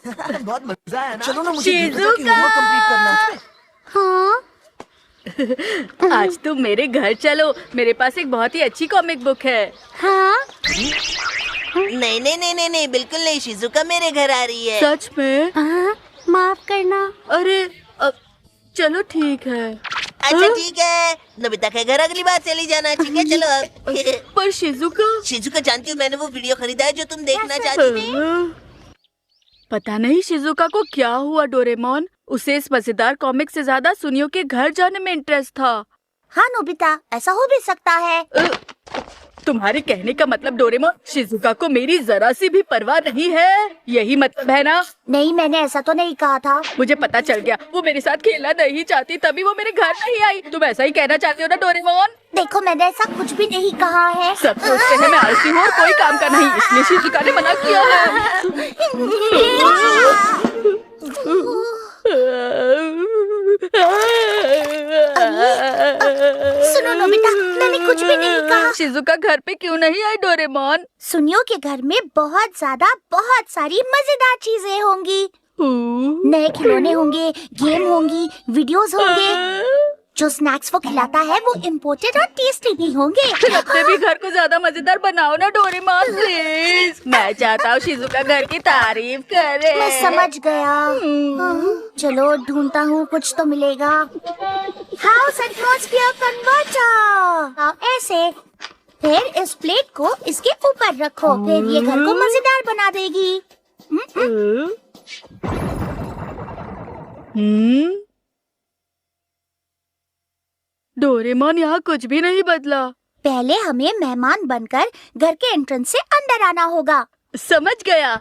बहुत मजा आया ना। चलो ना, मुझे शिजुका! की होमवर्क कंप्लीट करना है। हाँ। आज तुम मेरे घर चलो, मेरे पास एक बहुत ही अच्छी कॉमिक बुक है। हाँ, नहीं नहीं नहीं नहीं नहीं, बिल्कुल नहीं। शिजुका मेरे घर आ रही है। सच में? हाँ, माफ करना। अरे चलो ठीक है। अच्छा ठीक है, नोबिता के घर अगली बार चली जाना। ठीक है चलो अब। पर शिजुका? शिजुका जानती हूँ, मैंने वो वीडियो खरीदा है जो तुम देखना चाहती थी। पता नहीं शिजुका को क्या हुआ डोरेमोन, उसे इस मजेदार कॉमिक से ज्यादा सुनियो के घर जाने में इंटरेस्ट था। हाँ नोबिता, ऐसा हो भी सकता है। तुम्हारे कहने का मतलब डोरेमोन, शिजुका को मेरी जरा सी भी परवाह नहीं है, यही मतलब है ना? नहीं, मैंने ऐसा तो नहीं कहा था। मुझे पता चल गया, वो मेरे साथ खेलना नहीं चाहती, तभी वो मेरे घर नहीं आई। तुम ऐसा ही कहना चाहती हो ना डोरेमोन? देखो, मैंने ऐसा कुछ भी नहीं कहा है। सब सोचते हैं मैं आलसी हूँ और कोई काम का नहीं, इसलिए शिजुका ने मना किया है। सुनो नोबिता, मैंने कुछ भी नहीं कहा। शिजुका घर पे क्यों नहीं आई डोरेमोन? सुनियो के घर में बहुत सारी मजेदार चीजें होंगी। नए खिलौने होंगे, गेम होंगी, वीडियोस होंगे। जो स्नैक्स वो खिलाता है वो इम्पोर्टेड और टेस्टी भी होंगे। अपने भी घर को ज्यादा मजेदार बनाओ ना डोरेमोन प्लीज। मैं चाहता हूँ शिजुका घर की तारीफ करे। मैं समझ गया। चलो ढूंढता हूँ, कुछ तो मिलेगा। हाउस एटमॉस्फेयर कन्वर्टर, ऐसे। फिर इस प्लेट को इसके ऊपर रखो, फिर ये घर को मजेदार बना देगी। डोरेमोन यहाँ कुछ भी नहीं बदला। पहले हमें मेहमान बनकर घर के एंट्रेंस से अंदर आना होगा। समझ गया।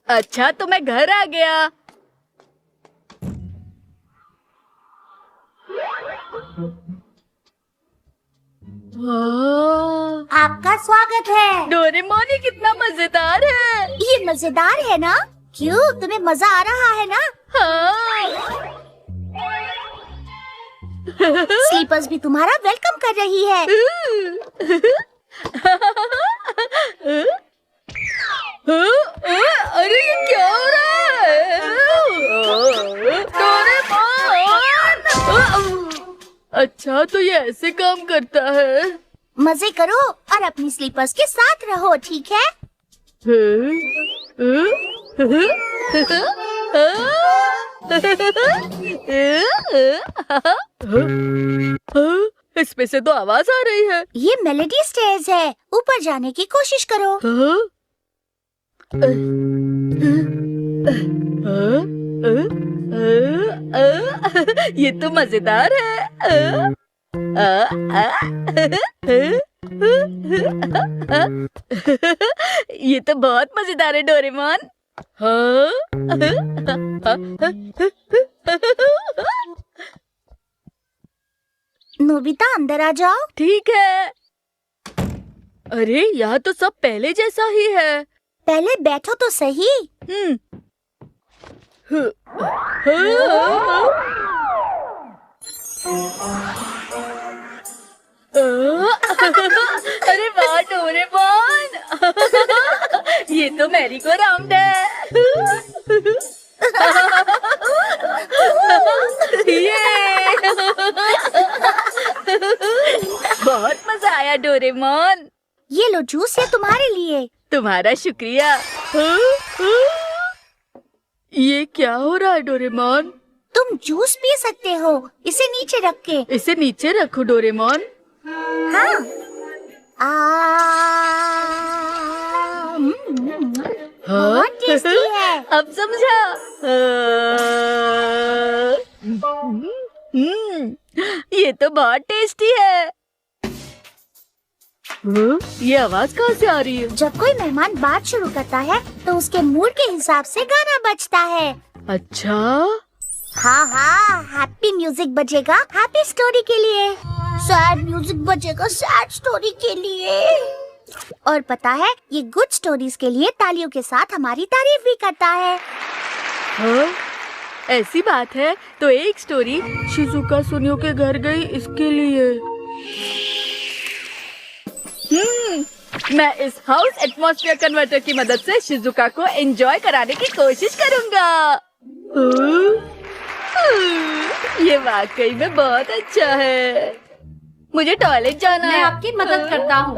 अच्छा तो मैं घर आ गया। आपका स्वागत है। डोरेमोन ये कितना मजेदार है। ये मजेदार है ना? क्यों, तुम्हें मजा आ रहा है ना? हाँ। स्लीपर्स भी तुम्हारा वेलकम कर रही है। अरे ये क्या हो रहा है? डोरेमोन! अच्छा तो ये ऐसे काम करता है। मजे करो और अपनी स्लीपर्स के साथ रहो, ठीक है? इसमें से तो आवाज आ रही है। ये मेलोडी स्टेयर्स है, ऊपर जाने की कोशिश करो। ये तो मजेदार है। ये तो बहुत मजेदार है डोरेमोन। नोबिता अंदर आ जाओ। ठीक है। अरे यहाँ तो सब पहले जैसा ही है। पहले बैठो तो सही। अरे वाह डोरेमोन, ये तो मैरी गो राउंड है। ये बहुत मजा आया डोरेमोन। ये लो जूस, ये तुम्हारे लिए। तुम्हारा शुक्रिया। ये क्या हो रहा है डोरेमोन? तुम जूस पी सकते हो, इसे नीचे रख के। इसे नीचे रखो डोरेमोन। हाँ। बहुत टेस्टी है। अब समझा। ये तो बहुत टेस्टी है। ये आवाज कहाँ से आ रही है? जब कोई मेहमान बात शुरू करता है तो उसके मूड के हिसाब से गाना बजता है। अच्छा। हाँ हाँ, हैप्पी म्यूजिक बजेगा हैप्पी स्टोरी के लिए, सैड म्यूजिक बजेगा सैड स्टोरी के लिए। और पता है, ये गुड स्टोरीज के लिए तालियों के साथ हमारी तारीफ भी करता है। हाँ? ऐसी बात है तो एक स्टोरी शिजुका सुनियो के घर गई इसके लिए। मैं इस हाउस एटमॉस्फेयर कन्वर्टर की मदद से शिजुका को एंजॉय कराने की कोशिश करूंगा। ये वाकई में बहुत अच्छा है। मुझे टॉयलेट जाना है। मैं आपकी मदद करता हूँ।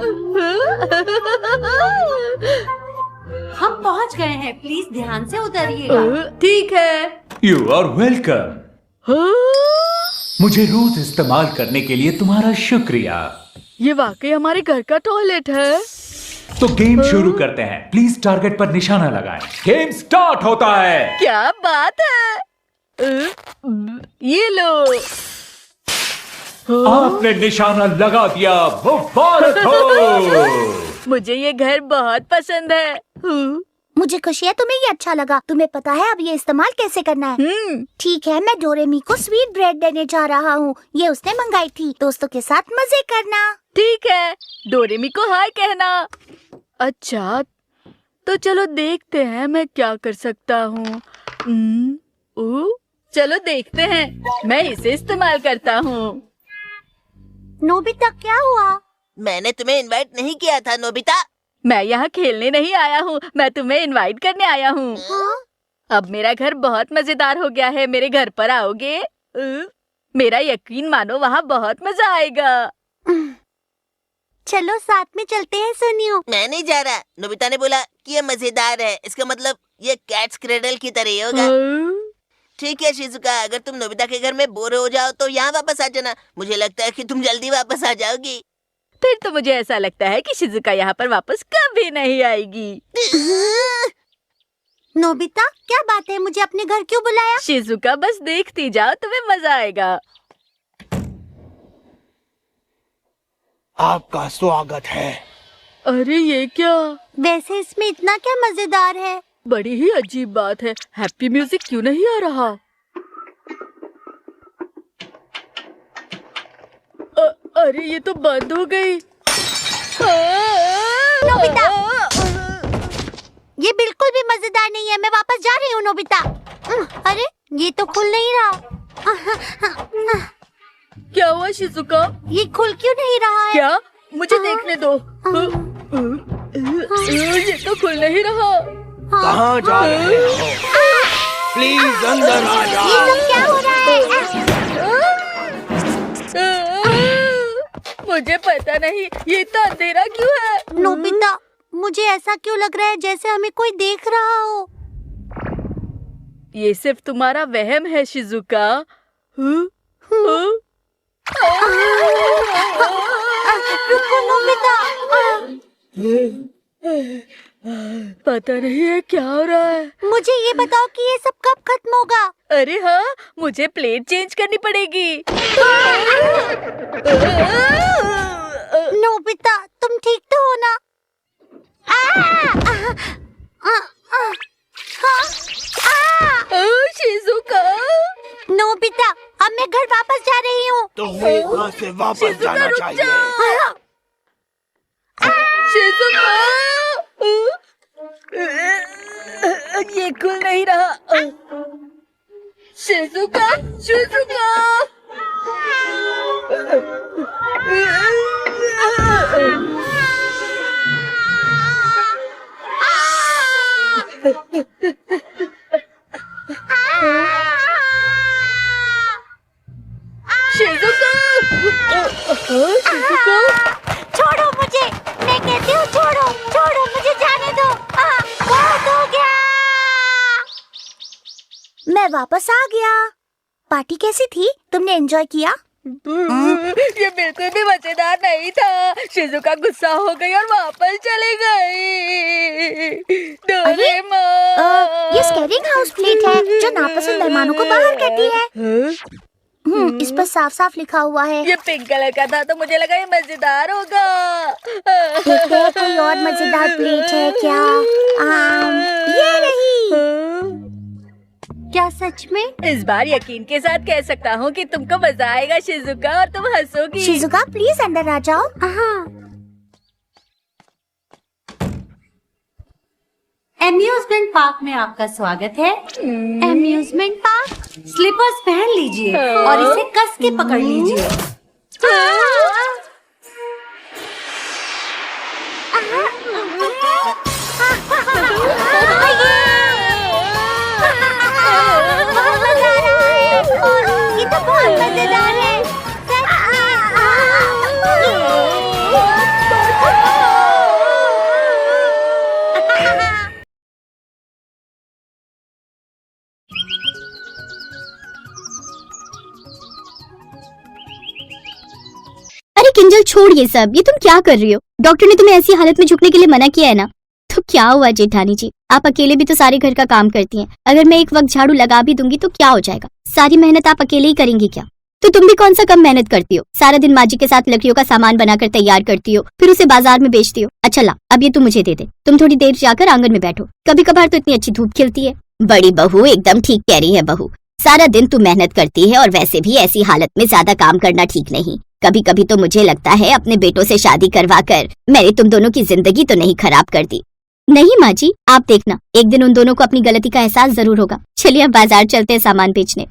हम पहुँच गए हैं, प्लीज ध्यान से उतरिएगा। ठीक है। You are welcome. मुझे रोज इस्तेमाल करने के लिए तुम्हारा शुक्रिया। ये वाकई हमारे घर का टॉयलेट है। तो गेम शुरू करते हैं। प्लीज टारगेट पर निशाना लगाएं। गेम स्टार्ट होता है। क्या बात है। ये लो। आपने निशाना लगा दिया। मुबारक हो। मुझे ये घर बहुत पसंद है। मुझे खुशी है तुम्हें ये अच्छा लगा। तुम्हें पता है अब ये इस्तेमाल कैसे करना है? ठीक है, मैं डोरेमी को स्वीट ब्रेड देने जा रहा हूँ। ये उसने मंगाई थी। दोस्तों के साथ मजे करना। ठीक है, डोरेमी को हाय कहना। अच्छा, तो चलो देखते हैं मैं क्या कर सकता हूँ। चलो देखते हैं। मैं इसे इस्तेमाल करता हूँ। नोबिता क्या हुआ? मैंने तुम्हें इनवाइट नहीं किया था नोबिता। मैं यहाँ खेलने नहीं आया हूँ, मैं तुम्हें इनवाइट करने आया हूँ। अब मेरा घर बहुत मजेदार हो गया है। मेरे घर पर आओगे? मेरा यकीन मानो, वहाँ बहुत मजा आएगा। चलो साथ में चलते हैं सुनियो। मैं नहीं जा रहा। नोबिता ने बोला कि ये मजेदार है, इसका मतलब ये कैट्स क्रेडल की तरह ही होगा। ठीक है शिजुका, अगर तुम नोबिता के घर में बोर हो जाओ तो यहाँ वापस आ जाना। मुझे लगता है कि तुम जल्दी वापस आ जाओगी। फिर तो मुझे ऐसा लगता है कि शिजुका यहाँ पर वापस कभी नहीं आएगी। नोबिता क्या बात है, मुझे अपने घर क्यों बुलाया? शिजुका बस देखती जाओ, तुम्हें मजा आएगा। आपका स्वागत है। अरे ये क्या? वैसे इसमें इतना क्या मजेदार है? बड़ी ही अजीब बात है। हैप्पी म्यूजिक क्यों नहीं आ रहा? अरे ये तो बंद हो गई। नोबिता, ये बिल्कुल भी मजेदार नहीं है। मैं वापस जा रही हूँ नोबिता। अरे ये तो खुल नहीं रहा। क्या हुआ शिजुका? ये खुल क्यों नहीं रहा है? क्या? मुझे देखने दो। ये तो खुल नहीं रहा। कहाँ जा रहे हो? प्लीज अंदर आ ये जाओ। सब क्या हो रहा है? मुझे पता नहीं, ये इतना अंधेरा क्यों है? नोबिता, मुझे ऐसा क्यों लग रहा है जैसे हमें कोई देख रहा हो? ये सिर्फ तुम्हारा वहम है शिजुका। रुको नोबिता। पता नहीं है क्या हो रहा है। मुझे ये बताओ कि ये सब कब खत्म होगा? अरे हाँ, मुझे प्लेट चेंज करनी पड़ेगी। नोबिता तुम ठीक तो हो ना? शिजुका। नोबिता अब मैं घर वापस जा रही हूँ। तुम्हें यहाँ से वापस जाना रुक चाहिए। जाओ। शिजुका। ये खुल नहीं रहा। Shizuka, Shizuka. शिजुका। शिजुका। छोड़ो मुझे, मैं कहती हूँ छोड़ो, छोड़ो मुझे जाने दो। बहुत हो गया। मैं वापस आ गया। पार्टी कैसी थी? तुमने एंजॉय किया? ये बिल्कुल भी मजेदार नहीं था। शिजुका गुस्सा हो गई और वापस चली गई। डोरेमोन। ये स्कैरिंग हाउस प्लेट है जो नापसंद मेहमानों को बाहर करती है। इस पर साफ साफ लिखा हुआ है। ये पिंक कलर का था तो मुझे लगा ये मजेदार होगा। देखते हैं कोई और मजेदार प्लेट है क्या? ये रही। क्या सच में? इस बार यकीन के साथ कह सकता हूँ कि तुमको मजा आएगा शिजुका, और तुम हंसोगी। शिजुका प्लीज अंदर आ जाओ। एम्यूजमेंट पार्क में आपका स्वागत है। एम्यूजमेंट पार्क, स्लीपर्स पहन लीजिए और इसे कस के पकड़ लीजिए। बहुत मजा आ रहा है। ये तो बहुत मजेदार है। अरे किंजल छोड़ ये सब, ये तुम क्या कर रही हो? डॉक्टर ने तुम्हें ऐसी हालत में झुकने के लिए मना किया है ना। तो क्या हुआ जेठानी जी, आप अकेले भी तो सारे घर का काम करती हैं। अगर मैं एक वक्त झाड़ू लगा भी दूंगी तो क्या हो जाएगा? सारी मेहनत आप अकेले ही करेंगी क्या? तो तुम भी कौन सा कम मेहनत करती हो? सारा दिन माँ जी के साथ लकड़ियों का सामान बनाकर तैयार करती हो, फिर उसे बाजार में बेचती हो। अच्छा ला, अब ये तू मुझे दे दे। तुम थोड़ी देर जाकर आंगन में बैठो, कभी कभार तो इतनी अच्छी धूप खिलती है। बड़ी बहू एकदम ठीक कह रही है बहू, सारा दिन तू मेहनत करती है और वैसे भी ऐसी हालत में ज्यादा काम करना ठीक नहीं। कभी कभी तो मुझे लगता है अपने बेटों से शादी करवा कर मैंने तुम दोनों की जिंदगी तो नहीं खराब कर दी। नहीं माँ जी, आप देखना, एक दिन उन दोनों को अपनी गलती का एहसास जरूर होगा। चलिए अब बाजार चलते हैं सामान बेचने।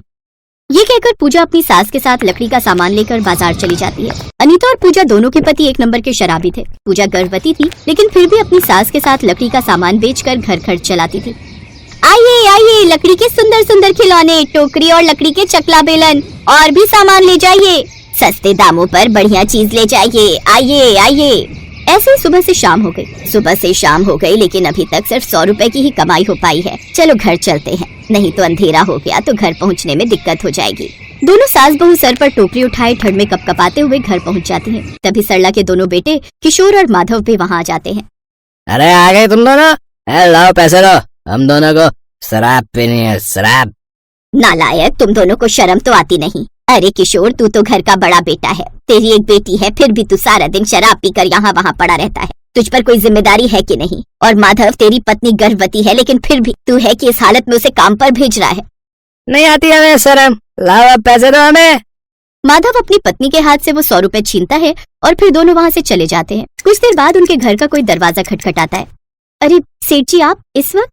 ये कहकर पूजा अपनी सास के साथ लकड़ी का सामान लेकर बाजार चली जाती है। अनीता और पूजा दोनों के पति एक नंबर के शराबी थे। पूजा गर्भवती थी लेकिन फिर भी अपनी सास के साथ लकड़ी का सामान बेचकर घर खर्च चलाती थी। आइए आइए, लकड़ी के सुंदर सुंदर खिलौने, टोकरी और लकड़ी के चकला बेलन और भी सामान ले जाइए। सस्ते दामों पर बढ़िया चीज ले जाइए, आइए आइए। ऐसे ही सुबह से शाम हो गई लेकिन अभी तक सिर्फ 100 रुपए की ही कमाई हो पाई है। चलो घर चलते हैं, नहीं तो अंधेरा हो गया तो घर पहुंचने में दिक्कत हो जाएगी। दोनों सास बहू सर पर टोकरी उठाए ठंड में कपकपाते हुए घर पहुंच जाती हैं। तभी सरला के दोनों बेटे किशोर और माधव भी वहां आ जाते हैं। अरे आ गए तुम दोनों? लाओ पैसे लो, हम दोनों को शराब पीनी है, शराब। नालायक, तुम दोनों को शर्म तो आती नहीं। अरे किशोर, तू तो घर का बड़ा बेटा है, तेरी एक बेटी है, फिर भी तू सारा दिन शराब पीकर यहाँ वहाँ पड़ा रहता है। तुझ पर कोई जिम्मेदारी है कि नहीं? और माधव, तेरी पत्नी गर्भवती है लेकिन फिर भी तू है कि इस हालत में उसे काम पर भेज रहा है। नहीं आती हमें शर्म, लाओ अब पैसे दो हमें। माधव अपनी पत्नी के हाथ से वो 100 रुपए छीनता है और फिर दोनों वहाँ से चले जाते हैं। कुछ देर बाद उनके घर का कोई दरवाजा खटखटाता है। अरे सेठ जी, आप इस वक्त?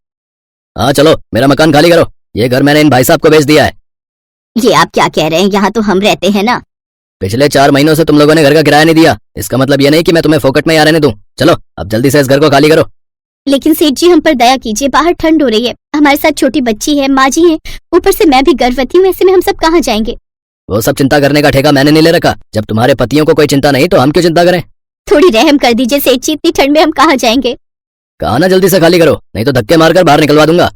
हाँ चलो, मेरा मकान खाली करो, ये घर मैंने इन भाई साहब को बेच दिया है। ये आप क्या कह रहे हैं? यहाँ तो हम रहते हैं ना। पिछले 4 महीनों से तुम लोगों ने घर का किराया नहीं दिया, इसका मतलब ये नहीं कि मैं तुम्हें फोकट में यहाँ रहने दूं। चलो अब जल्दी से इस घर को खाली करो। लेकिन सेठ जी, हम पर दया कीजिए, बाहर ठंड हो रही है, हमारे साथ छोटी बच्ची है, माँ जी है, ऊपर से मैं भी गर्भवती हूँ, ऐसे में हम सब कहाँ जाएंगे? वो सब चिंता करने का ठेका मैंने नहीं ले रखा। जब तुम्हारे पतियों को कोई चिंता नहीं तो हम क्यों चिंता करें? थोड़ी रहम कर दीजिए सेठ जी, इतनी ठंड में हम कहाँ जाएंगे? कहा ना जल्दी से खाली करो, नहीं तो धक्के मारकर बाहर निकलवा दूंगा।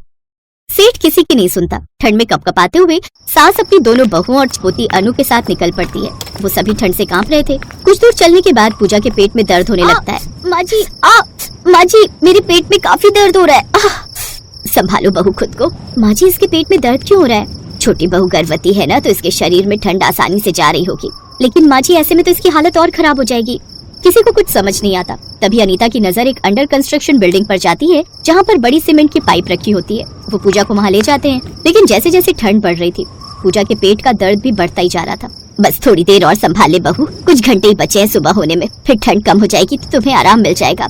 सेठ किसी की नहीं सुनता। ठंड में कपकपाते हुए सास अपनी दोनों बहुओं और पोती अनु के साथ निकल पड़ती है। वो सभी ठंड से कांप रहे थे। कुछ दूर चलने के बाद पूजा के पेट में दर्द होने लगता है। माँ जी, मेरे पेट में काफी दर्द हो रहा है। संभालो बहू खुद को। माँ जी, इसके पेट में दर्द क्यों हो रहा है? छोटी बहू गर्भवती है ना, तो इसके शरीर में ठंड आसानी से जा रही होगी। लेकिन माँ जी, ऐसे में तो इसकी हालत और खराब हो जाएगी। किसी को कुछ समझ नहीं आता। तभी अनीता की नजर एक अंडर कंस्ट्रक्शन बिल्डिंग पर जाती है जहाँ पर बड़ी सीमेंट की पाइप रखी होती है। वो पूजा को वहाँ ले जाते हैं, लेकिन जैसे जैसे ठंड बढ़ रही थी पूजा के पेट का दर्द भी बढ़ता ही जा रहा था। बस थोड़ी देर और संभाल ले बहू, कुछ घंटे ही बचे हैं सुबह होने में, फिर ठंड कम हो जाएगी तो तुम्हें आराम मिल जाएगा।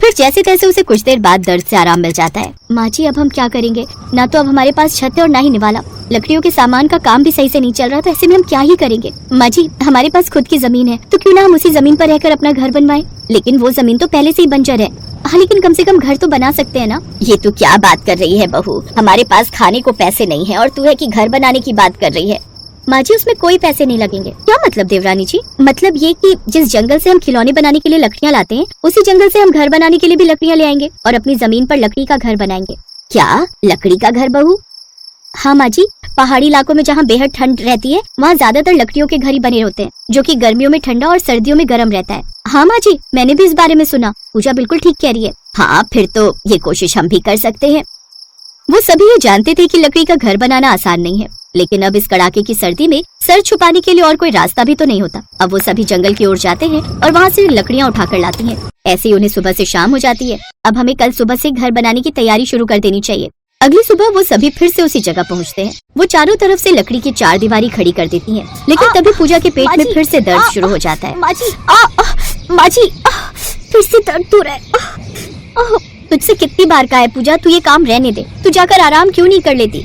फिर जैसे तैसे उसे कुछ देर बाद दर्द से आराम मिल जाता है। माँ जी, अब हम क्या करेंगे? ना तो अब हमारे पास छत है और ना ही निवाला। लकड़ियों के सामान का काम भी सही से नहीं चल रहा, तो ऐसे में हम क्या ही करेंगे? माँ जी, हमारे पास खुद की जमीन है, तो क्यों ना हम उसी जमीन पर रहकर अपना घर बनवाएं? लेकिन वो जमीन तो पहले से ही बंजर है। हाँ, लेकिन कम से कम घर तो बना सकते हैं ना। ये तू क्या बात कर रही है बहू? हमारे पास खाने को पैसे नहीं है और तू है कि घर बनाने की बात कर रही है। माँ जी, उसमें कोई पैसे नहीं लगेंगे। क्या मतलब देवरानी जी? मतलब ये कि जिस जंगल से हम खिलौने बनाने के लिए लकड़ियाँ लाते हैं, उसी जंगल से हम घर बनाने के लिए भी लकड़ियाँ ले आएंगे और अपनी जमीन पर लकड़ी का घर बनाएंगे। क्या लकड़ी का घर बहू? हाँ माँ जी, पहाड़ी इलाकों में जहाँ बेहद ठंड रहती है वहाँ ज्यादातर लकड़ियों के घर ही बने होते हैं, जो कि गर्मियों में ठंडा और सर्दियों में गर्म रहता है। हाँ माँ जी, मैंने भी इस बारे में सुना। पूजा बिल्कुल ठीक कह रही है। हाँ, फिर तो ये कोशिश हम भी कर सकते हैं। वो सभी ये जानते थे कि लकड़ी का घर बनाना आसान नहीं है, लेकिन अब इस कड़ाके की सर्दी में सर छुपाने के लिए और कोई रास्ता भी तो नहीं होता। अब वो सभी जंगल की ओर जाते हैं और वहाँ से लकड़ियाँ उठाकर लाती हैं। ऐसे ही उन्हें सुबह से शाम हो जाती है। अब हमें कल सुबह से घर बनाने की तैयारी शुरू कर देनी चाहिए। अगली सुबह वो सभी फिर से उसी जगह पहुँचते हैं। वो चारों तरफ से लकड़ी की 4 दीवारी खड़ी कर देती हैं, लेकिन तभी पूजा के पेट में फिर से दर्द शुरू हो जाता है। माँ जी, फिर से दर्द हो रहा है। तुझसे कितनी बार कहा है पूजा, तू ये काम रहने दे, तू जाकर आराम क्यों नहीं कर लेती?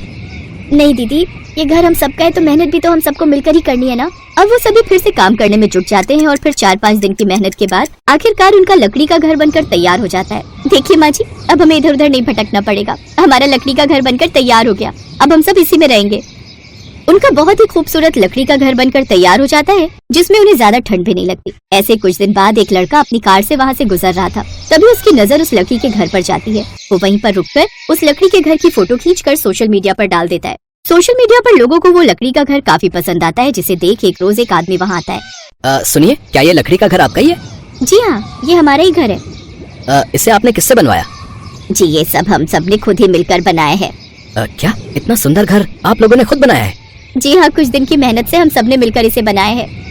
नहीं दीदी, ये घर हम सबका है तो मेहनत भी तो हम सबको मिलकर ही करनी है ना। अब वो सभी फिर से काम करने में जुट जाते हैं और फिर 4-5 दिन की मेहनत के बाद आखिरकार उनका लकड़ी का घर बनकर तैयार हो जाता है। देखिए माँ जी, अब हमें इधर उधर नहीं भटकना पड़ेगा। हमारा लकड़ी का घर बनकर तैयार हो गया। अब हम सब इसी में रहेंगे। उनका बहुत ही खूबसूरत लकड़ी का घर बनकर तैयार हो जाता है, जिसमें उन्हें ज्यादा ठंड भी नहीं लगती। ऐसे कुछ दिन बाद एक लड़का अपनी कार से वहाँ से गुजर रहा था। तभी उसकी नजर उस लकड़ी के घर पर जाती है। वो वहीं पर रुककर उस लकड़ी के घर की फोटो खींचकर सोशल मीडिया पर डाल देता है। सोशल मीडिया पर लोगों को वो लकड़ी का घर काफी पसंद आता है, जिसे देख एक रोज एक आदमी वहाँ आता है। सुनिए, क्या ये लकड़ी का घर आपका ही है? जी हाँ, ये हमारा ही घर है। इसे आपने किससे बनवाया? जी ये सब हम सब ने खुद ही मिलकर बनाए हैं। क्या इतना सुंदर घर आप लोगों ने खुद बनाया है? जी हाँ, कुछ दिन की मेहनत से हम सब ने मिलकर इसे बनाए हैं।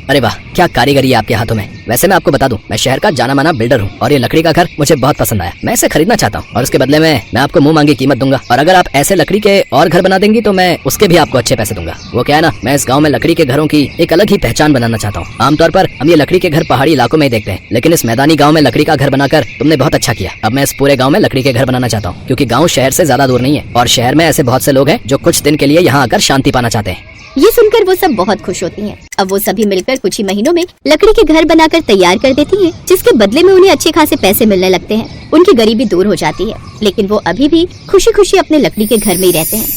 अरे वाह, क्या कारीगरी है आपके हाथों में। वैसे मैं आपको बता दूं, मैं शहर का जाना माना बिल्डर हूँ और ये लकड़ी का घर मुझे बहुत पसंद आया। मैं इसे खरीदना चाहता हूँ और उसके बदले में मैं आपको मुंह मांगी कीमत दूंगा। और अगर आप ऐसे लकड़ी के और घर बना देंगी तो मैं उसके भी आपको अच्छे पैसे दूंगा। वो क्या है ना, मैं इस गाँव में लकड़ी के घरों की एक अलग ही पहचान बनाना चाहता हूँ। आमतौर पर हम ये लकड़ी के घर पहाड़ी इलाकों में देखते हैं, लेकिन इस मैदानी गाँव में लकड़ी का घर बनाकर तुमने बहुत अच्छा किया। अब मैं इस पूरे गाँव में लकड़ी के घर बनाना चाहता हूँ, क्योंकि गाँव शहर से ज्यादा दूर नहीं है और शहर में ऐसे बहुत से लोग हैं जो कुछ दिन के लिए यहाँ आकर शांति पाना चाहते हैं। ये सुनकर वो सब बहुत खुश होती हैं। अब वो सभी मिलकर कुछ ही महीनों में लकड़ी के घर बनाकर तैयार कर देती हैं, जिसके बदले में उन्हें अच्छे खासे पैसे मिलने लगते हैं। उनकी गरीबी दूर हो जाती है, लेकिन वो अभी भी खुशी खुशी अपने लकड़ी के घर में ही रहते हैं।